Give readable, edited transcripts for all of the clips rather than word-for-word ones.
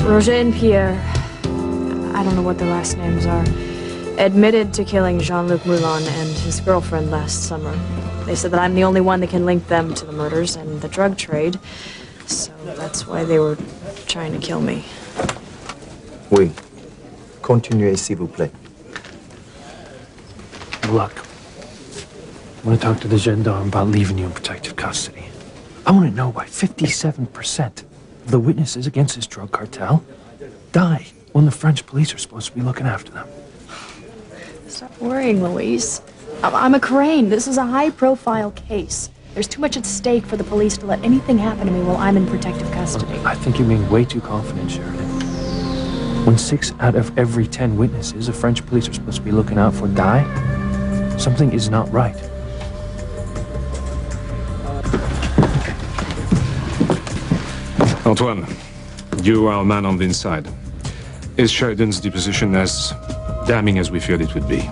Roger and Pierre, I don't know what their last names are, admitted to killing Jean-Luc Moulin and his girlfriend last summer. They said that I'm the only one that can link them to the murders and the drug trade, so that's why they were trying to kill me. Oui. Continuez, s'il vous plaît. Look, I want to talk to the gendarme about leaving you in protective custody. I want to know why 57% of the witnesses against this drug cartel die when the French police are supposed to be looking after them. Stop worrying, Louise. I'm a Crane. This is a high-profile case. There's too much at stake for the police to let anything happen to me while I'm in protective custody. I think you're being way too confident, Sheridan. When 6 out of every 10 witnesses the French police are supposed to be looking out for die, something is not right. Antoine, you are a man on the inside. Is Sheridan's deposition as damning as we feared it would be?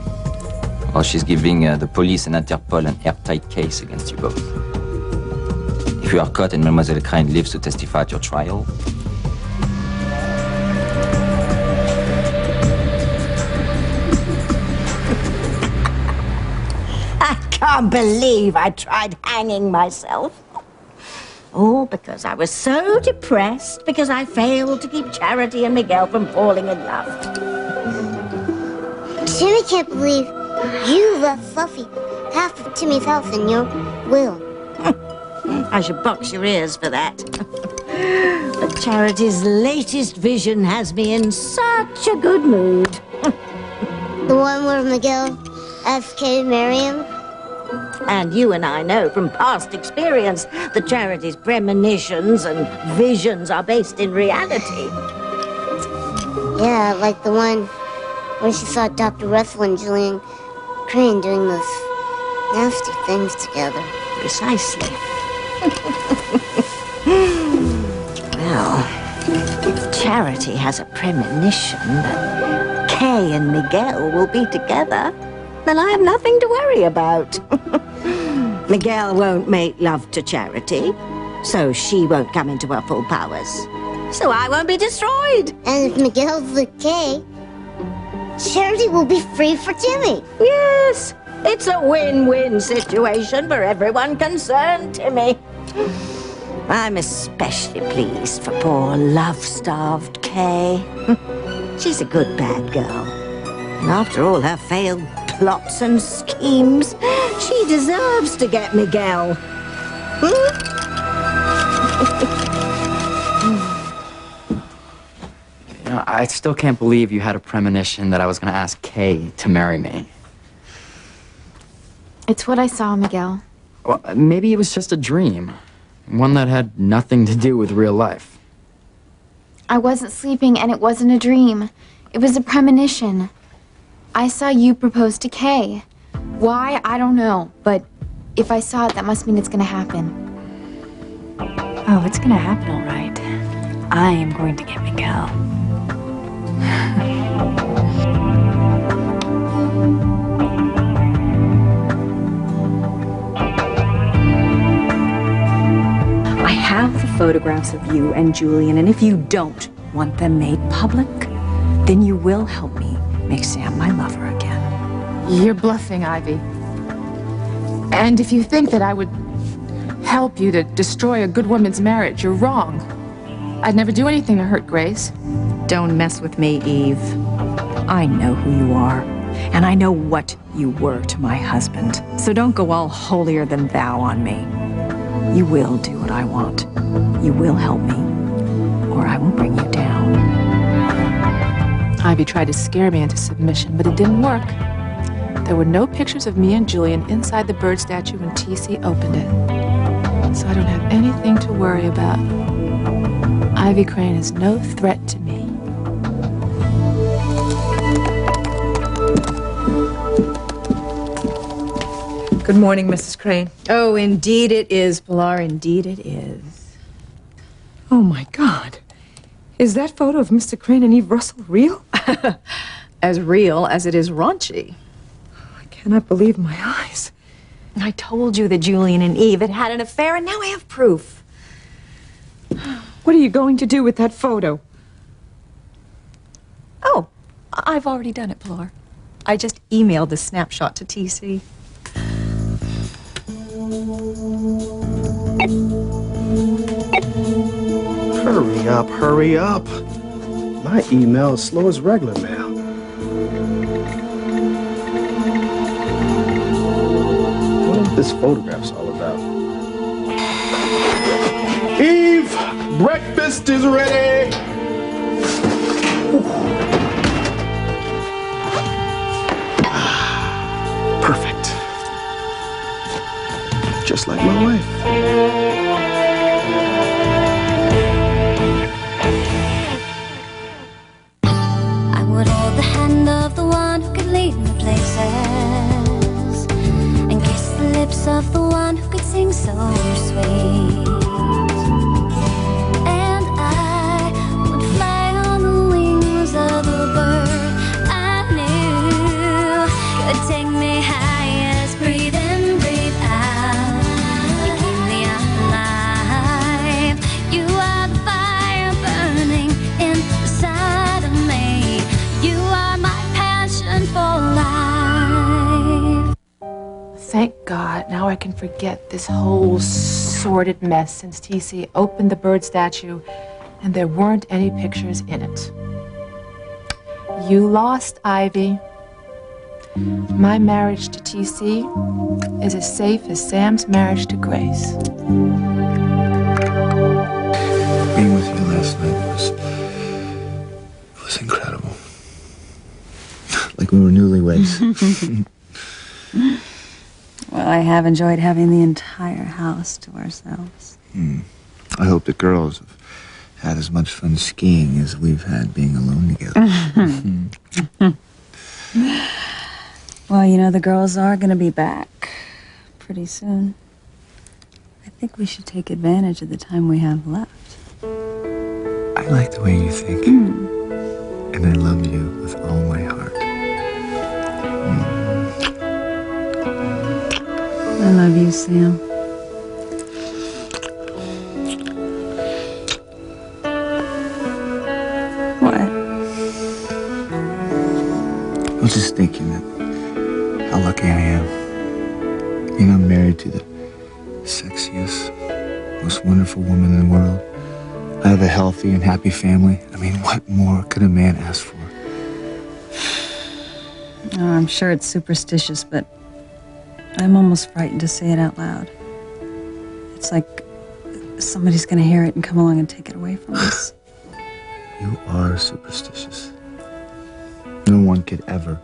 Well, she's giving the police and Interpol an airtight case against you both. If you are caught and Mademoiselle Crane lives to testify at your trial, I can't believe I tried hanging myself. All because I was so depressed because I failed to keep Charity and Miguel from falling in love. Timmy can't believe you left Fluffy half of Timmy's house in your will. I should box your ears for that. But Charity's latest vision has me in such a good mood. The one where Miguel asked Kay to marry him? And you and I know from past experience that Charity's premonitions and visions are based in reality. Yeah, like the one where she saw Dr. Russell and Julian Crane doing those nasty things together. Precisely. Well, if Charity has a premonition that Kay and Miguel will be together, then I have nothing to worry about. Miguel won't make love to Charity, so she won't come into her full powers. So I won't be destroyed. And if Miguel's with Kay, Charity will be free for Timmy. Yes, it's a win-win situation for everyone concerned, Timmy. I'm especially pleased for poor love-starved Kay. She's a good bad girl. And after all her failed plots and schemes, she deserves to get Miguel. You know, I still can't believe you had a premonition that I was going to ask Kay to marry me. It's what I saw, Miguel. Well, maybe it was just a dream. One that had nothing to do with real life. I wasn't sleeping and it wasn't a dream. It was a premonition. I saw you propose to Kay. Why, I don't know, but if I saw it, that must mean it's gonna happen. Oh, it's gonna happen, all right. I am going to get Miguel. I have the photographs of you and Julian, and if you don't want them made public, then you will help me make Sam my lover again. You're bluffing, Ivy. And if you think that I would help you to destroy a good woman's marriage, you're wrong. I'd never do anything to hurt Grace. Don't mess with me, Eve. I know who you are, and I know what you were to my husband. So don't go all holier than thou on me. You will do what I want. You will help me, or I will bring you down. Ivy tried to scare me into submission, but it didn't work. There were no pictures of me and Julian inside the bird statue when TC opened it. So I don't have anything to worry about. Ivy Crane is no threat to me. Good morning, Mrs. Crane. Oh, indeed it is, Pilar. Indeed it is. Oh, my God. Is that photo of Mr. Crane and Eve Russell real? As real as it is raunchy. I cannot believe my eyes. I told you that Julian and Eve had an affair, and now I have proof. What are you going to do with that photo? Oh, I've already done it, Pilar. I just emailed the snapshot to TC. Hurry up, hurry up. My email is slow as regular mail. I wonder what this photograph's all about. Eve, breakfast is ready. Perfect. Just like my wife. I would hold the hand of the one who could lead me places and kiss the lips of the one who could sing so sweet. And I would fly on the wings of a bird I knew could take me highest. Breathe in, breathe out. You keep me alive. You are the fire burning inside of me. You are my passion for life. Thank God, now I can forget this whole sordid mess since TC opened the bird statue and there weren't any pictures in it. You lost, Ivy. My marriage to TC is as safe as Sam's marriage to Grace. Being with you last night was incredible. Like we were newlyweds. Well, I have enjoyed having the entire house to ourselves. I hope the girls have had as much fun skiing as we've had being alone together. Well, you know, the girls are going to be back pretty soon. I think we should take advantage of the time we have left. I like the way you think. And I love you with all my heart. I love you, Sam. What? I was just thinking that how lucky I am. Being I'm married to the sexiest, most wonderful woman in the world. I have a healthy and happy family. I mean, what more could a man ask for? Oh, I'm sure it's superstitious, but I'm almost frightened to say it out loud. It's like somebody's gonna hear it and come along and take it away from us. You are superstitious. No one could ever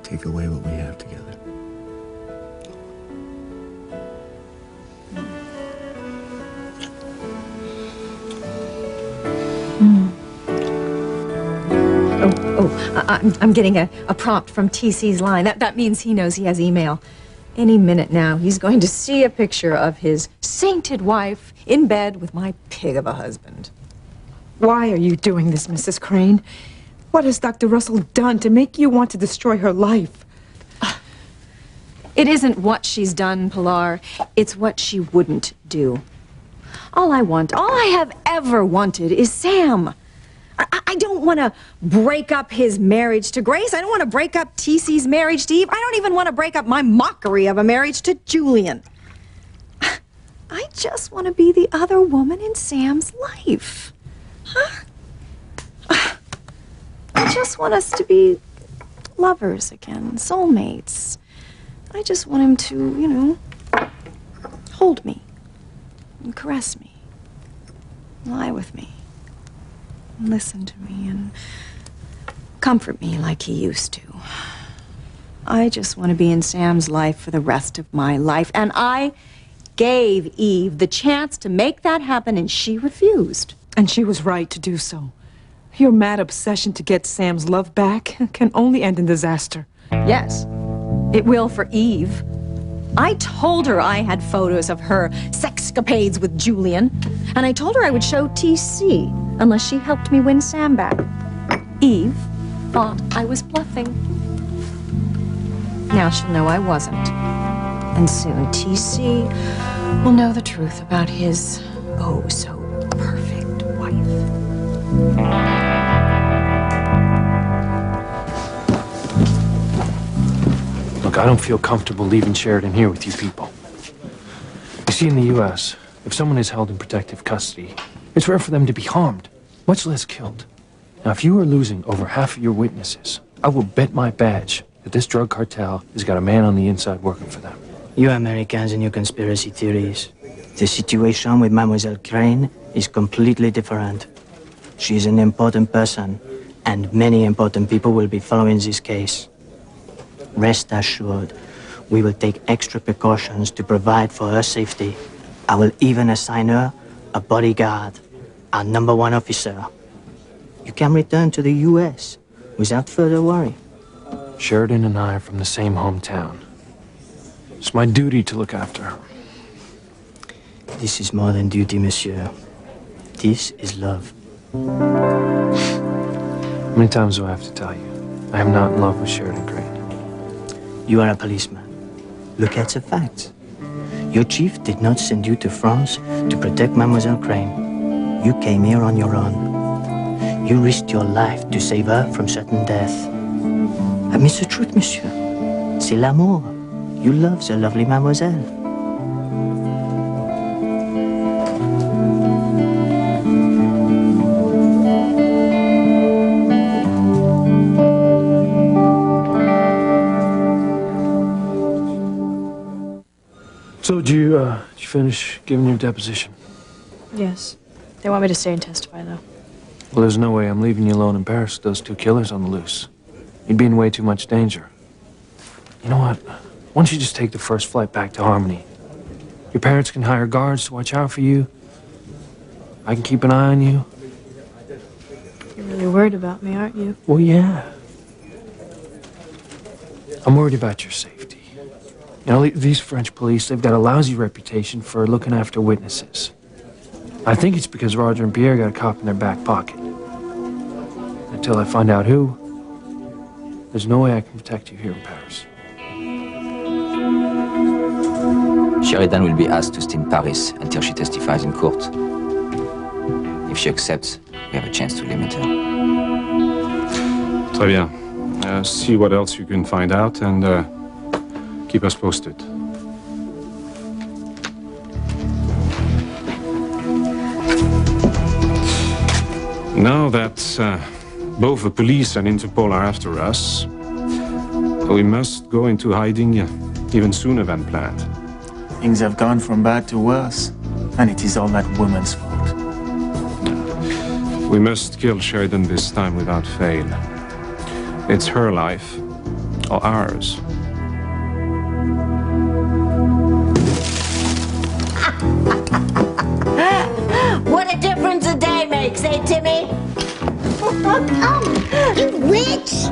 take away what we have together. I'm getting a prompt from TC's line. That means he knows he has email. Any minute now, he's going to see a picture of his sainted wife in bed with my pig of a husband. Why are you doing this, Mrs. Crane? What has Dr. Russell done to make you want to destroy her life? It isn't what she's done, Pilar. It's what she wouldn't do. All I have ever wanted is Sam. I don't want to break up his marriage to Grace. I don't want to break up TC's marriage to Eve. I don't even want to break up my mockery of a marriage to Julian. I just want to be the other woman in Sam's life. Huh? I just want us to be lovers again, soulmates. I just want him to, you know, hold me and caress me, lie with me. Listen to me and comfort me like he used to. I just want to be in Sam's life for the rest of my life. And I gave Eve the chance to make that happen, and she refused. And she was right to do so. Your mad obsession to get Sam's love back can only end in disaster. Yes, it will for Eve. I told her I had photos of her sexcapades with Julian, and I told her I would show TC unless she helped me win Sam back. Eve thought I was bluffing. Now she'll know I wasn't. And soon TC will know the truth about his oh so perfect wife. I don't feel comfortable leaving Sheridan here with you people. You see, in the U.S., if someone is held in protective custody, it's rare for them to be harmed, much less killed. Now, if you are losing over half of your witnesses, I will bet my badge that this drug cartel has got a man on the inside working for them. You Americans and your conspiracy theories. The situation with Mademoiselle Crane is completely different. She is an important person, and many important people will be following this case. Rest assured, we will take extra precautions to provide for her safety. I will even assign her a bodyguard, our #1 officer. You can return to the U.S. without further worry. Sheridan and I are from the same hometown. It's my duty to look after her. This is more than duty, monsieur. This is love. How many times do I have to tell you? I am not in love with Sheridan Crane. You are a policeman. Look at the facts. Your chief did not send you to France to protect Mademoiselle Crane. You came here on your own. You risked your life to save her from certain death. Admit the truth, monsieur. C'est l'amour. You love the lovely mademoiselle. So, did you finish giving your deposition? Yes. They want me to stay and testify, though. Well, there's no way I'm leaving you alone in Paris with those two killers on the loose. You'd be in way too much danger. You know what? Why don't you just take the first flight back to Harmony? Your parents can hire guards to watch out for you. I can keep an eye on you. You're really worried about me, aren't you? Well, yeah. I'm worried about your safety. You know, these French police, they've got a lousy reputation for looking after witnesses. I think it's because Roger and Pierre got a cop in their back pocket. Until I find out who, there's no way I can protect you here in Paris. Sheridan will be asked to stay in Paris until she testifies in court. If she accepts, we have a chance to limit her. Très bien. See what else you can find out and keep us posted. Now that both the police and Interpol are after us, we must go into hiding even sooner than planned. Things have gone from bad to worse, and it is all that woman's fault. We must kill Sheridan this time without fail. It's her life, or ours. What a difference a day makes, eh, Timmy? You witch!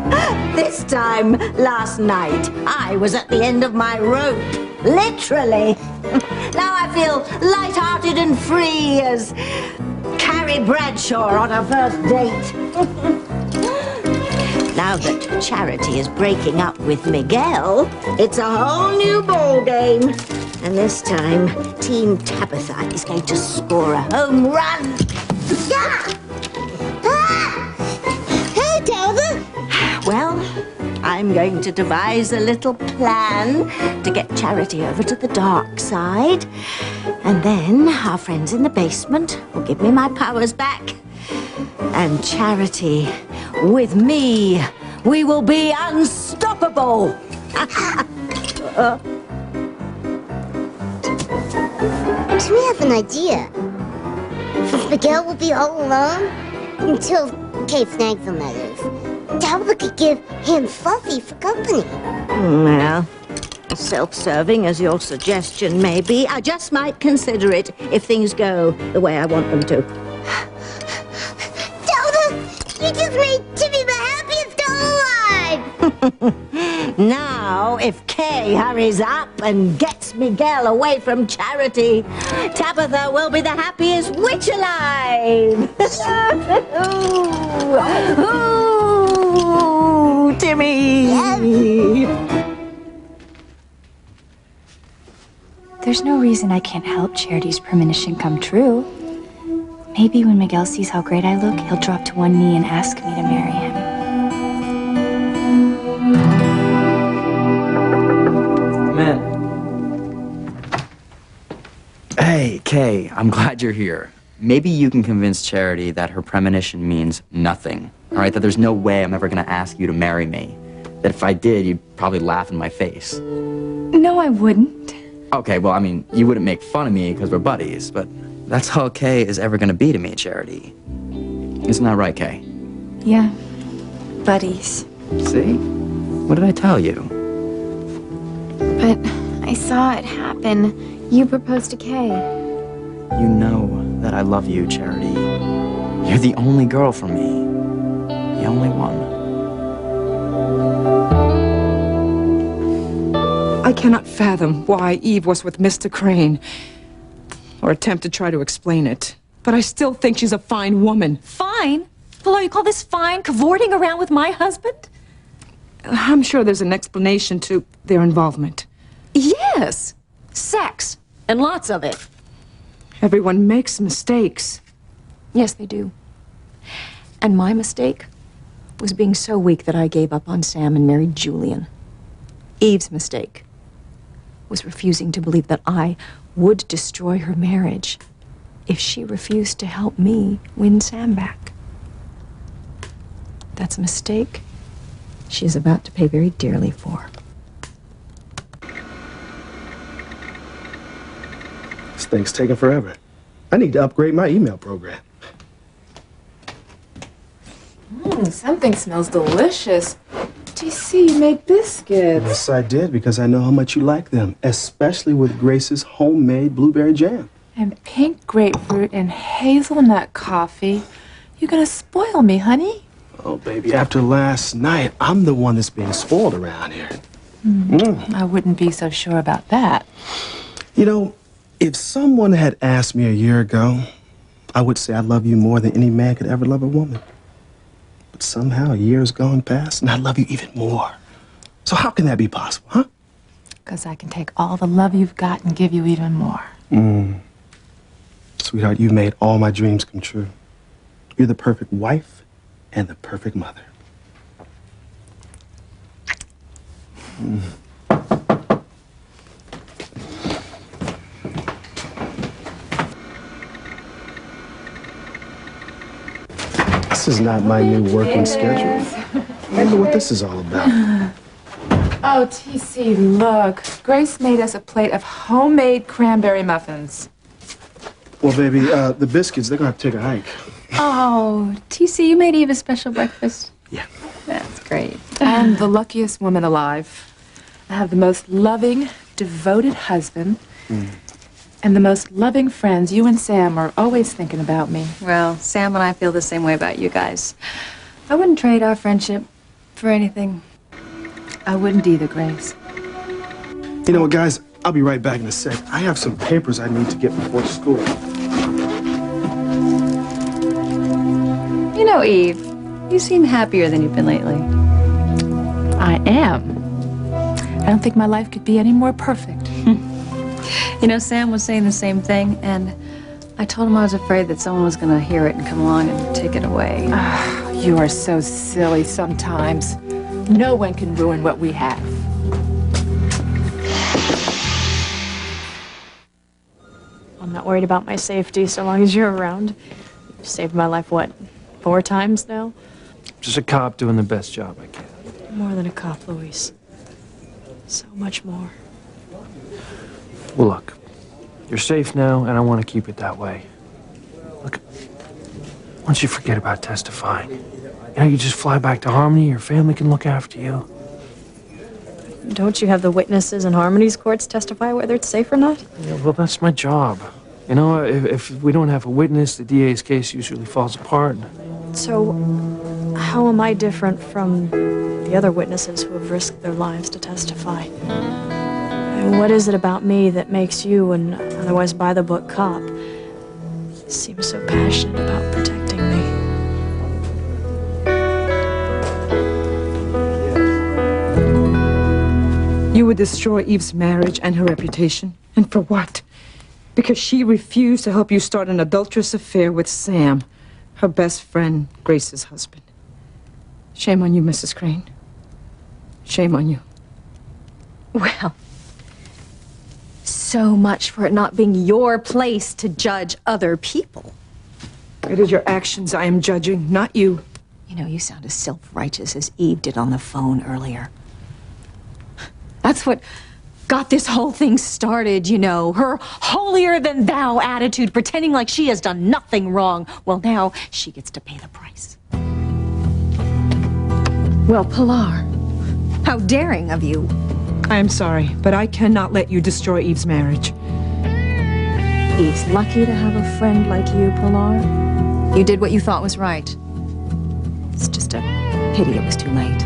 This time, last night, I was at the end of my rope. Literally. Now I feel light-hearted and free as Carrie Bradshaw on her first date. Now that Charity is breaking up with Miguel, it's a whole new ballgame. And this time, Team Tabitha is going to score a home run. Yeah! Hey, Tabitha! Well, I'm going to devise a little plan to get Charity over to the dark side. And then our friends in the basement will give me my powers back. And Charity, with me, we will be unstoppable. Do we have an idea? Miguel will be all alone until Kay snags him, that is. Tabitha could give him Fluffy for company. Well, self-serving as your suggestion may be, I just might consider it if things go the way I want them to. Tabitha, you just made Timmy the happiest girl alive! Now, if Kay hurries up and gets Miguel away from Charity, Tabitha will be the happiest witch alive! Ooh, Timmy! There's no reason I can't help Charity's premonition come true. Maybe when Miguel sees how great I look, he'll drop to one knee and ask me to marry him. Hey, Kay, I'm glad you're here. Maybe you can convince Charity that her premonition means nothing, all right? That there's no way I'm ever gonna ask you to marry me. That if I did, you'd probably laugh in my face. No, I wouldn't. Okay, well, I mean, you wouldn't make fun of me because we're buddies, but that's all Kay is ever gonna be to me, Charity. Isn't that right, Kay? Yeah, buddies. See? What did I tell you? But I saw it happen. You proposed to Kay. You know that I love you, Charity. You're the only girl for me. The only one. I cannot fathom why Eve was with Mr. Crane, or attempt to try to explain it. But I still think she's a fine woman. Fine? Hello, you call this fine? Cavorting around with my husband? I'm sure there's an explanation to their involvement. Yes. Sex. And lots of it. Everyone makes mistakes. Yes, they do. And my mistake was being so weak that I gave up on Sam and married Julian. Eve's mistake was refusing to believe that I would destroy her marriage if she refused to help me win Sam back. That's a mistake she is about to pay very dearly for. This thing's taking forever. I need to upgrade my email program. Something smells delicious. TC, you made biscuits. Yes, I did, because I know how much you like them, especially with Grace's homemade blueberry jam. And pink grapefruit and hazelnut coffee. You're gonna spoil me, honey. Oh, baby, after last night, I'm the one that's being spoiled around here. I wouldn't be so sure about that. You know, if someone had asked me a year ago, I would say I love you more than any man could ever love a woman. But somehow a year's gone past, and I love you even more. So how can that be possible, huh? Because I can take all the love you've got and give you even more. Sweetheart, you made all my dreams come true. You're the perfect wife and the perfect mother. This is not my new working schedule. I wonder what this is all about. Oh, TC, look. Grace made us a plate of homemade cranberry muffins. Well, baby, the biscuits, they're gonna have to take a hike. Oh, TC, you made Eve a special breakfast. Yeah. That's great. I'm the luckiest woman alive. I have the most loving, devoted husband. And the most loving friends. You and Sam are always thinking about me. Well, Sam and I feel the same way about you guys. I wouldn't trade our friendship for anything. I wouldn't either, Grace. You know what, guys? I'll be right back in a sec. I have some papers I need to get before school. You know, Eve, you seem happier than you've been lately. I am. I don't think my life could be any more perfect. You know, Sam was saying the same thing, and I told him I was afraid that someone was going to hear it and come along and take it away. You are so silly sometimes. No one can ruin what we have. I'm not worried about my safety so long as you're around. You've saved my life, what, 4 times now? Just a cop doing the best job I can. More than a cop, Luis. So much more. Well, look, you're safe now, and I want to keep it that way. Look, once you forget about testifying, you just fly back to Harmony, your family can look after you. Don't you have the witnesses in Harmony's courts testify whether it's safe or not? Yeah, well, that's my job. You know, if we don't have a witness, the DA's case usually falls apart. So, how am I different from the other witnesses who have risked their lives to testify? And what is it about me that makes you, an otherwise by-the-book cop, seem so passionate about protecting me? You would destroy Eve's marriage and her reputation. And for what? Because she refused to help you start an adulterous affair with Sam, her best friend, Grace's husband. Shame on you, Mrs. Crane. Shame on you. Well, so much for it not being your place to judge other people. It is your actions I am judging, not you. You know, you sound as self-righteous as Eve did on the phone earlier. That's what got this whole thing started, you know. Her holier-than-thou attitude, pretending like she has done nothing wrong. Well, now she gets to pay the price. Well, Pilar, how daring of you. I am sorry, but I cannot let you destroy Eve's marriage. Eve's lucky to have a friend like you, Pilar. You did what you thought was right. It's just a pity it was too late.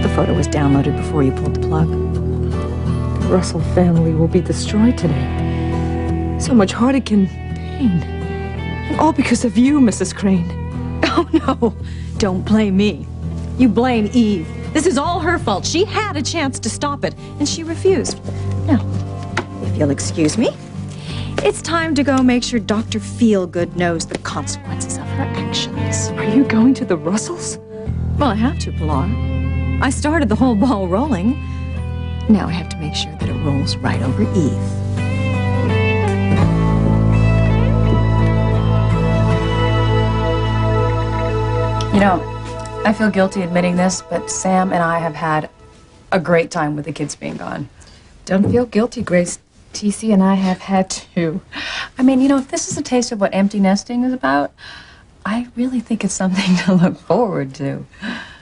The photo was downloaded before you pulled the plug. The Russell family will be destroyed today. So much heartache and pain. And all because of you, Mrs. Crane. Oh, no. Don't blame me. You blame Eve. This is all her fault. She had a chance to stop it, and she refused. Now, if you'll excuse me, it's time to go make sure Dr. Feelgood knows the consequences of her actions. Are you going to the Russells? Well, I have to, Pilar. I started the whole ball rolling. Now I have to make sure that it rolls right over Eve. You know, I feel guilty admitting this, but Sam and I have had a great time with the kids being gone. Don't feel guilty, Grace. TC and I have had too. I mean, you know, if this is a taste of what empty nesting is about, I really think it's something to look forward to. You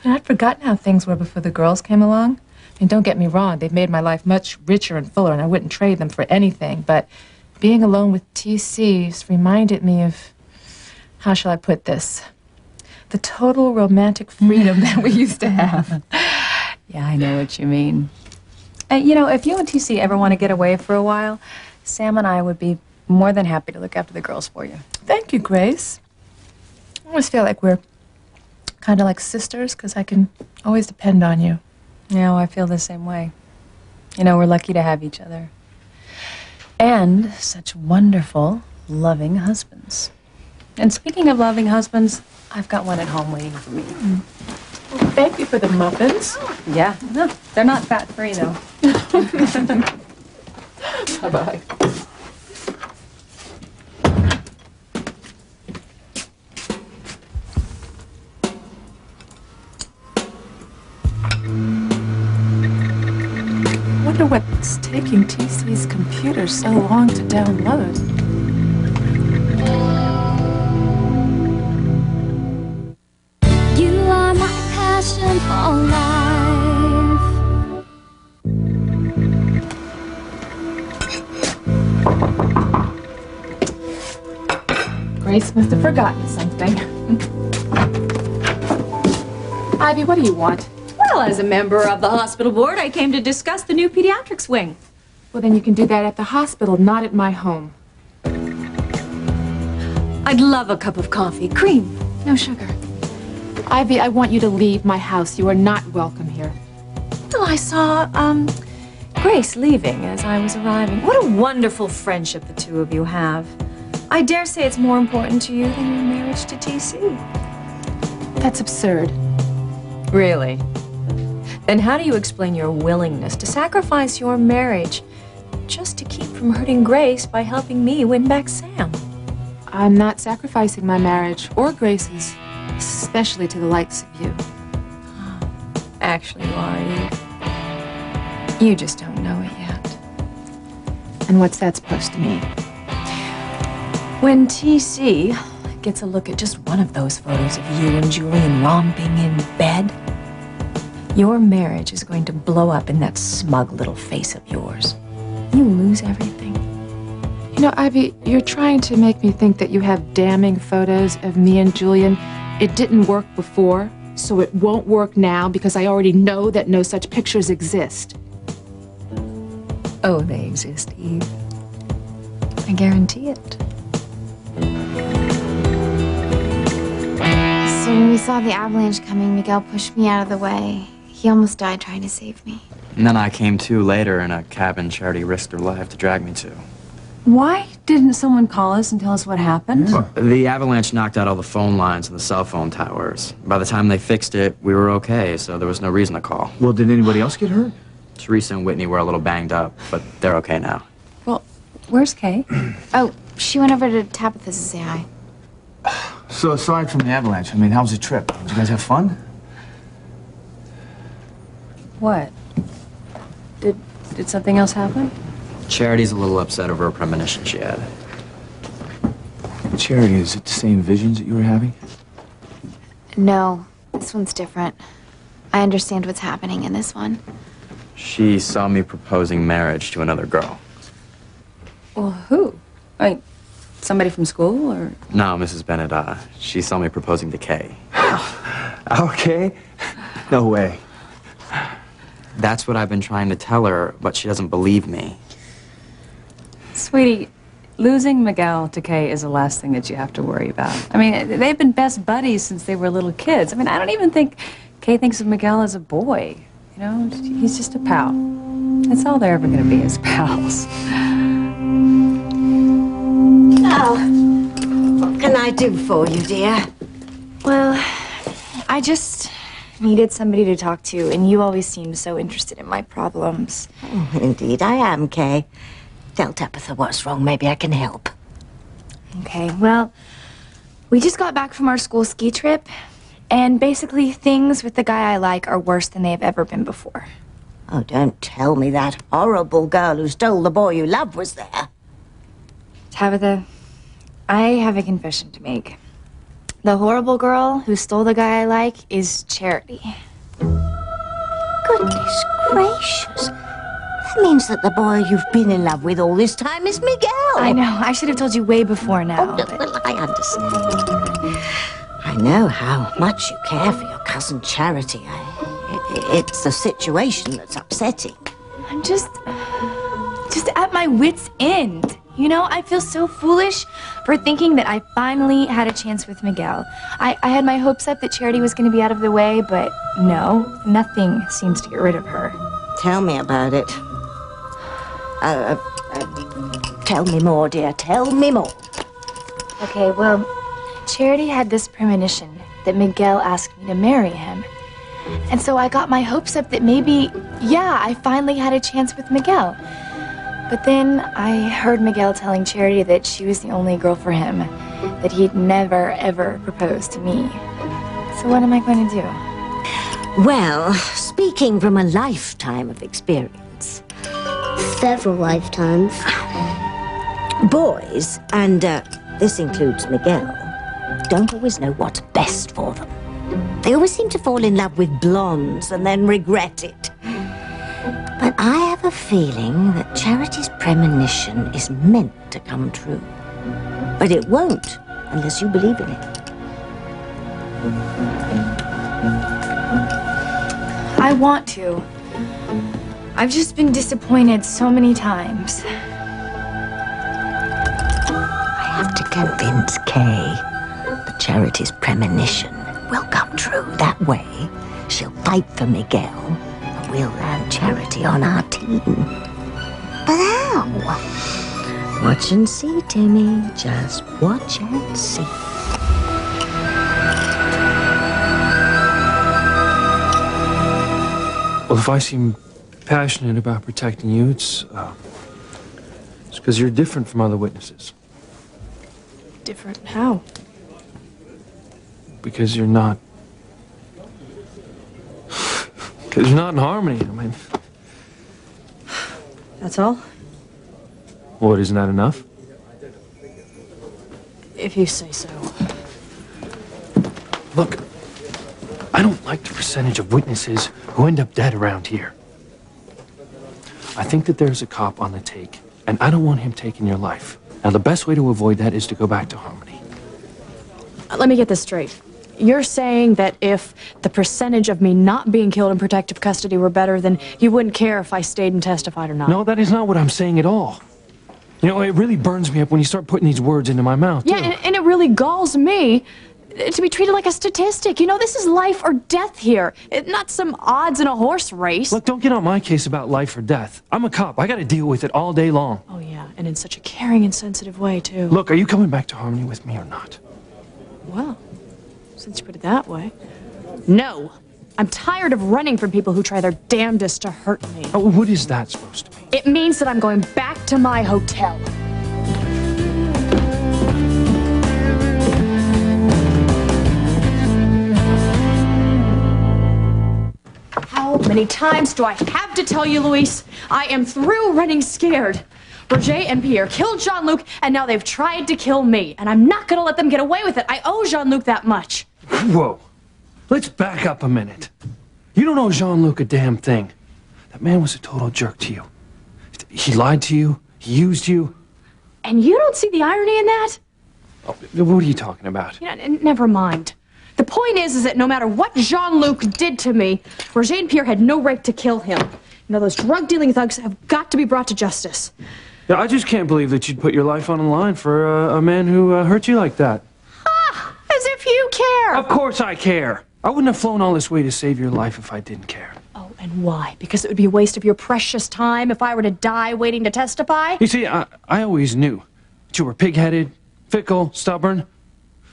know, I'd forgotten how things were before the girls came along. I mean, don't get me wrong, they've made my life much richer and fuller, and I wouldn't trade them for anything, but being alone with TC's reminded me of, how shall I put this? The total romantic freedom that we used to have. Yeah, I know what you mean. And, you know, if you and TC ever want to get away for a while, Sam and I would be more than happy to look after the girls for you. Thank you, Grace. I always feel like we're kind of like sisters, because I can always depend on you. Yeah, I feel the same way. You know, we're lucky to have each other. And such wonderful, loving husbands. And speaking of loving husbands, I've got one at home waiting for me. Well, thank you for the muffins. Yeah, no, they're not fat-free, though. Bye-bye. Wonder what's taking TC's computer so long to download. You are my passion for life. Grace must have forgotten something. Ivy, what do you want? Well, as a member of the hospital board, I came to discuss the new pediatrics wing. Well, then you can do that at the hospital, not at my home. I'd love a cup of coffee. Cream, no sugar. Ivy, I want you to leave my house. You are not welcome here. Well, I saw, Grace leaving as I was arriving. What a wonderful friendship the two of you have. I dare say it's more important to you than your marriage to TC. That's absurd. Really? Then how do you explain your willingness to sacrifice your marriage just to keep from hurting Grace by helping me win back Sam? I'm not sacrificing my marriage or Grace's, especially to the likes of you. Actually, you are, Eve. You just don't know it yet. And what's that supposed to mean? When TC gets a look at just one of those photos of you and Julian romping in bed, your marriage is going to blow up in that smug little face of yours. You lose everything. You know, Ivy, you're trying to make me think that you have damning photos of me and Julian. It didn't work before, so it won't work now because I already know that no such pictures exist. Oh, they exist, Eve. I guarantee it. So when we saw the avalanche coming, Miguel pushed me out of the way. He almost died trying to save me. And then I came to later in a cabin Charity risked her life to drag me to. Why didn't someone call us and tell us what happened? Well, the avalanche knocked out all the phone lines and the cell phone towers. By the time they fixed it, we were okay, so there was no reason to call. Well, did anybody else get hurt? Teresa and Whitney were a little banged up, but they're okay now. Well, where's Kay? Oh, she went over to Tabitha's to say hi. So aside from the avalanche, I mean, how was the trip? Did you guys have fun? What? Did something else happen? Charity's a little upset over a premonition she had. Charity, is it the same visions that you were having? No, this one's different. I understand what's happening in this one. She saw me proposing marriage to another girl. Well, who? I mean, somebody from school, or? No, Mrs. Bennett, she saw me proposing to Kay. Okay. No way. That's what I've been trying to tell her, but she doesn't believe me. Sweetie, losing Miguel to Kay is the last thing that you have to worry about. I mean, they've been best buddies since they were little kids. I mean, I don't even think Kay thinks of Miguel as a boy. You know, he's just a pal. That's all they're ever going to be, is pals. Now, what can I do for you, dear? Well, I just needed somebody to talk to, and you always seem so interested in my problems. Oh, indeed, I am, Kay. Tell Tabitha what's wrong. Maybe I can help. Okay, well, we just got back from our school ski trip, and basically things with the guy I like are worse than they have ever been before. Oh, don't tell me that horrible girl who stole the boy you love was there. Tabitha, I have a confession to make. The horrible girl who stole the guy I like is Charity. Goodness gracious. That means that the boy you've been in love with all this time is Miguel. I know. I should have told you way before now. Oh, well, I understand. I know how much you care for your cousin Charity. It's the situation that's upsetting. I'm just at my wit's end. You know, I feel so foolish for thinking that I finally had a chance with Miguel. I had my hopes up that Charity was going to be out of the way, but no, nothing seems to get rid of her. Tell me about it. Tell me more, dear. Tell me more. Okay, well, Charity had this premonition that Miguel asked me to marry him. And so I got my hopes up that maybe, yeah, I finally had a chance with Miguel. But then I heard Miguel telling Charity that she was the only girl for him, that he'd never, ever proposed to me. So what am I going to do? Well, speaking from a lifetime of experience. Several lifetimes. Boys, and this includes Miguel, don't always know what's best for them. They always seem to fall in love with blondes and then regret it. But I have a feeling that Charity's premonition is meant to come true. But it won't unless you believe in it. I want to. I've just been disappointed so many times. I have to convince Kay that Charity's premonition will come true. That way, she'll fight for Miguel, and we'll land Charity on our team. But how? Watch and see, Timmy. Just watch and see. Well, if I seem passionate about protecting you, it's because you're different from other witnesses. Different how? Because you're not. Because you're not in harmony. I mean, That's all? what, isn't that enough? If you say so. Look, I don't like the percentage of witnesses who end up dead around here. I think that there's a cop on the take, and I don't want him taking your life. Now, the best way to avoid that is to go back to Harmony. Let me get this straight. You're saying that if the percentage of me not being killed in protective custody were better, then you wouldn't care if I stayed and testified or not? No, that is not what I'm saying at all. You know, it really burns me up when you start putting these words into my mouth, Yeah, too. and it really galls me to be treated like a statistic. You know, this is life or death here, not some odds in a horse race. Look, don't get on my case about life or death. I'm a cop. I gotta deal with it all day long. Oh, yeah, and in such a caring and sensitive way, too. Look, are you coming back to Harmony with me or not? Well, since you put it that way. No. I'm tired of running from people who try their damnedest to hurt me. Oh, what is that supposed to mean? It means that I'm going back to my hotel. How many times do I have to tell you, Luis? I am through running scared. Roger and Pierre killed Jean-Luc, and now they've tried to kill me. And I'm not gonna let them get away with it. I owe Jean-Luc that much. Whoa. Let's back up a minute. You don't owe Jean-Luc a damn thing. That man was a total jerk to you. He lied to you. He used you. And you don't see the irony in that? Oh, what are you talking about? You know, never mind. The point is that no matter what Jean-Luc did to me, Roger and Pierre had no right to kill him. You know, those drug-dealing thugs have got to be brought to justice. Yeah, I just can't believe that you'd put your life on the line for a man who hurt you like that. Ah, as if you care. Of course I care. I wouldn't have flown all this way to save your life if I didn't care. Oh, and why? Because it would be a waste of your precious time if I were to die waiting to testify? You see, I always knew that you were pig-headed, fickle, stubborn.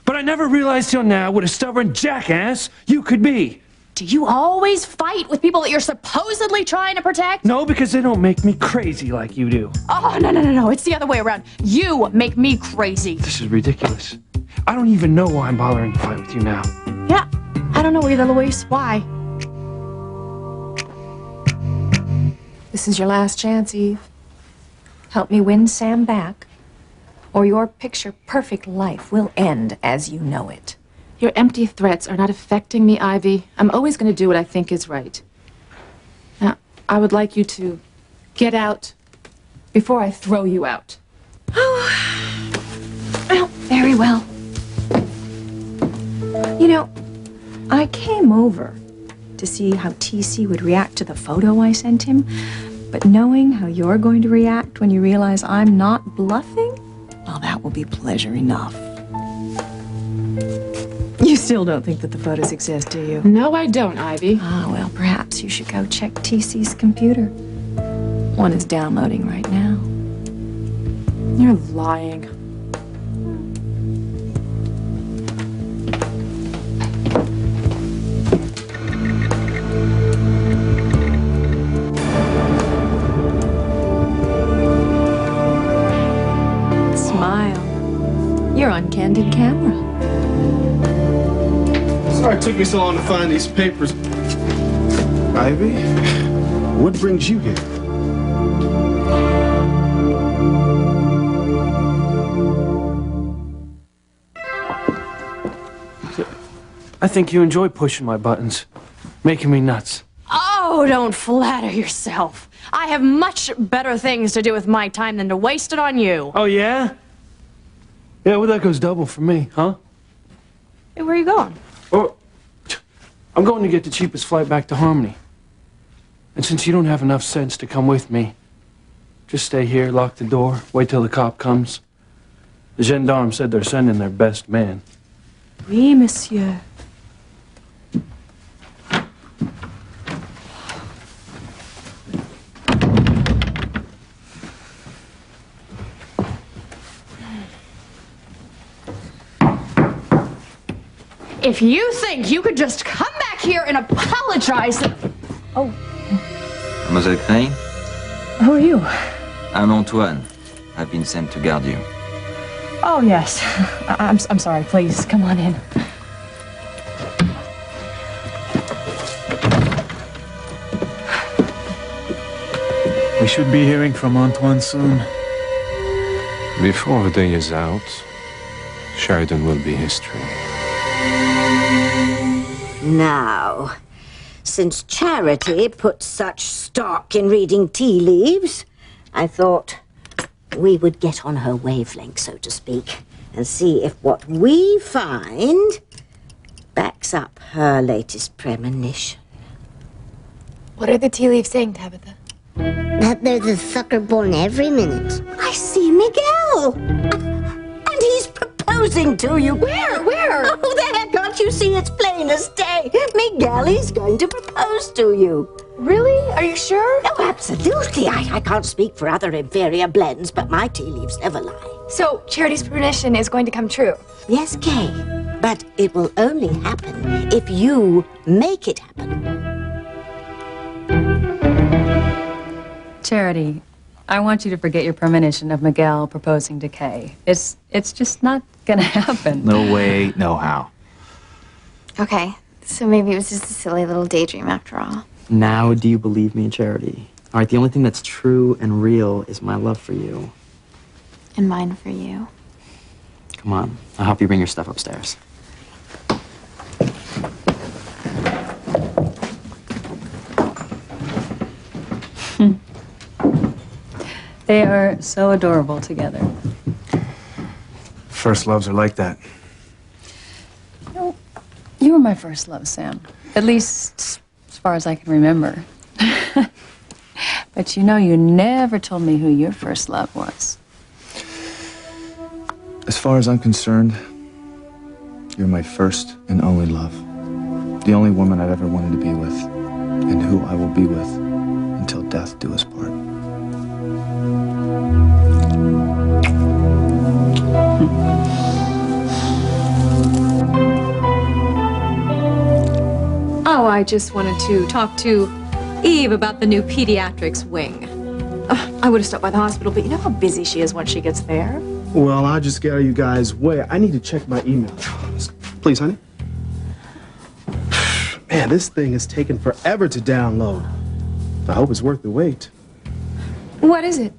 But I never realized till now what a stubborn jackass you could be. Do you always fight with people that you're supposedly trying to protect? No, because they don't make me crazy like you do. Oh, no. It's the other way around. You make me crazy. This is ridiculous. I don't even know why I'm bothering to fight with you now. Yeah, I don't know either, Luis. Why? This is your last chance, Eve. Help me win Sam back, or your picture-perfect life will end as you know it. Your empty threats are not affecting me, Ivy. I'm always going to do what I think is right. Now, I would like you to get out before I throw you out. Well, very well. You know, I came over to see how TC would react to the photo I sent him, but knowing how you're going to react when you realize I'm not bluffing, well, that will be pleasure enough. You still don't think that the photos exist, do you? No, I don't, Ivy. Ah, well, perhaps you should go check TC's computer. One is downloading right now. You're lying. Smile. You're on candid camera. Sorry it took me so long to find these papers. Ivy, what brings you here? I think you enjoy pushing my buttons, making me nuts. Oh, don't flatter yourself. I have much better things to do with my time than to waste it on you. Oh, yeah? Yeah, well, that goes double for me, huh? Hey, where are you going? Oh, I'm going to get the cheapest flight back to Harmony. And since you don't have enough sense to come with me, just stay here, lock the door, wait till the cop comes. The gendarme said they're sending their best man. Oui, monsieur. If you think you could just come back here and apologize... Oh. Mademoiselle Crane? Who are you? I'm Antoine. I've been sent to guard you. Oh, yes. I'm sorry. Please, come on in. We should be hearing from Antoine soon. Before the day is out, Sheridan will be history. Now, since Charity put such stock in reading tea leaves, I thought we would get on her wavelength, so to speak, and see if what we find backs up her latest premonition. What are the tea leaves saying, Tabitha? That there's a sucker born every minute. I see Miguel! And he's proposing to you. Where? Oh, there, can't you see? It's plain as day. Miguel is going to propose to you. Really? Are you sure? Oh, absolutely. I can't speak for other inferior blends, but my tea leaves never lie. So, Charity's premonition is going to come true? Yes, Kay. But it will only happen if you make it happen. Charity, I want you to forget your premonition of Miguel proposing to Kay. It's just not gonna happen. No way, no how. Okay, so maybe it was just a silly little daydream after all. Now do you believe me, Charity? All right, the only thing that's true and real is my love for you. And mine for you. Come on, I'll help you bring your stuff upstairs. They are so adorable together. First loves are like that. You were my first love, Sam. At least as far as I can remember. But you know, you never told me who your first love was. As far as I'm concerned, you're my first and only love. The only woman I've ever wanted to be with, and who I will be with until death do us part. Oh, I just wanted to talk to Eve about the new pediatrics wing. I would have stopped by the hospital, but you know how busy she is once she gets there? Well, I'll just get out of you guys' way. I need to check my email. Please, honey. Man, this thing is taking forever to download. I hope it's worth the wait. What is it?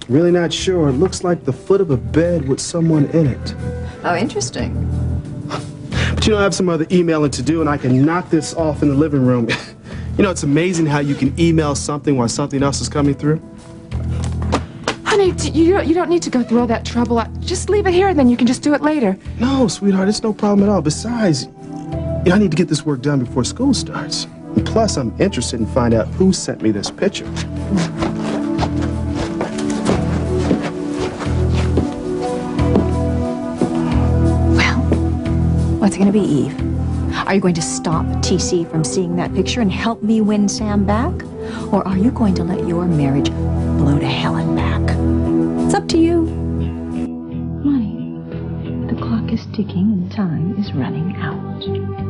Really not sure. It looks like the foot of a bed with someone in it. Oh, interesting. But you know, I have some other emailing to do, and I can knock this off in the living room. You know, it's amazing how you can email something while something else is coming through. Honey, you don't need to go through all that trouble. Just leave it here, and then you can just do it later. No, sweetheart, it's no problem at all. Besides, you know, I need to get this work done before school starts. And plus, I'm interested in finding out who sent me this picture. What's it gonna be, Eve? Are you going to stop TC from seeing that picture and help me win Sam back? Or are you going to let your marriage blow to hell and back? It's up to you. Money. The clock is ticking and time is running out.